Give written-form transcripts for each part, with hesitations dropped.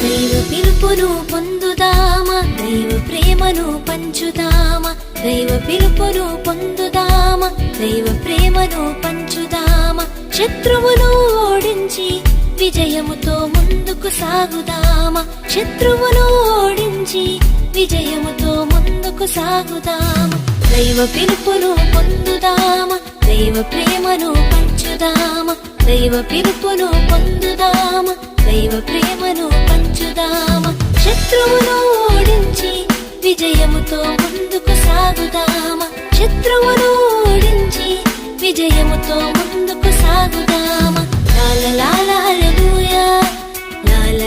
దైవ పిలుపును పొందుదామా, దైవ ప్రేమను పంచుదామా. దైవ పిలుపును పొందుదామా, దైవ ప్రేమను పంచుదామా. శత్రువును ఓడించి విజయముతో ముందుకు సాగుదామా. శత్రువును ఓడించి విజయముతో ముందుకు సాగుదామా. దైవ పిలుపును పొందుదామా, దైవ ప్రేమను పంచుదామా. దైవ పిలుపును పొందుదామా, దైవ ప్రేమను పంచుదామా. శత్రువును ఓడించి విజయముతో ముందుకు సాగుదామా. శత్రువును ఓడించి విజయముతో ముందుకు సాగుదామా. లాల హల్లెలూయా, లాల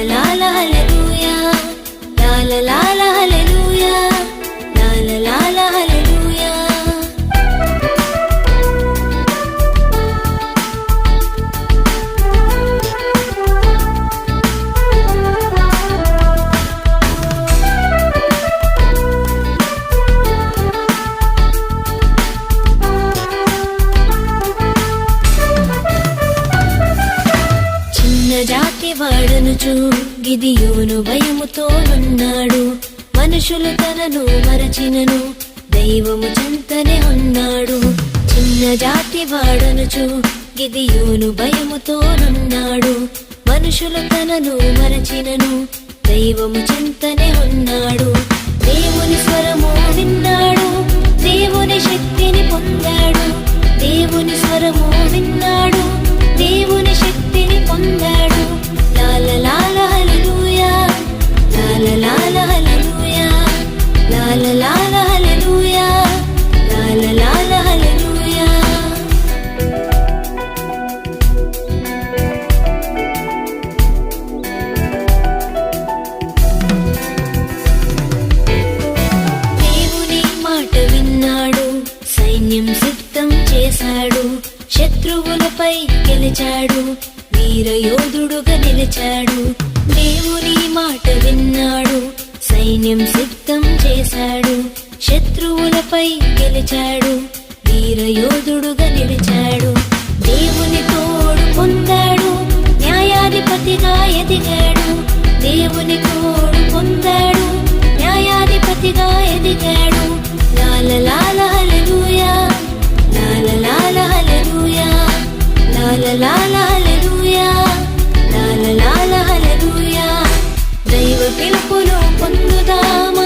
హల్లెలూయా, లాల హల్లెలూయా, లాల హల్లెలూయా. జాతి వాడనుచు గిదియోను భయముతోనున్నాడు. మనుషులు తనను మరచినను దైవము చెంతనే ఉన్నాడు. చిన్న జాతి వాడనుచు గిదియోను భయముతోనున్నాడు. మనుషులు తనను మరచినను దైవము చెంతనే ఉన్నాడు. దేవుని స్వరము విన్నాడు, దేవుని శక్తిని పొందాడు. దేవుని స్వరము విన్నాడు, దేవుని శక్తిని పొందాడు. లాల హల్లెలూయా, లాల హల్లెలూయా, లాల హల్లెలూయా, లాల హల్లెలూయా. దేవుని మాట విన్నాడు, సైన్యం సిద్ధం చేశాడు. శత్రువులపై గెలిచాడు, వీరయోధుడుగా నిలిచాడు. దేవుని మాట విన్నాడు, సైన్యం సిద్ధం చేశాడు. శత్రువులపై గెలిచాడు, వీరయోధుడుగా నిలిచాడు. దేవుని తోడు పొందాడు, న్యాయాధిపతిగా ఎదిగాడు. దేవుని తోడు పొందాడు, న్యాయాధిపతిగా ఎదిగాడు. లాల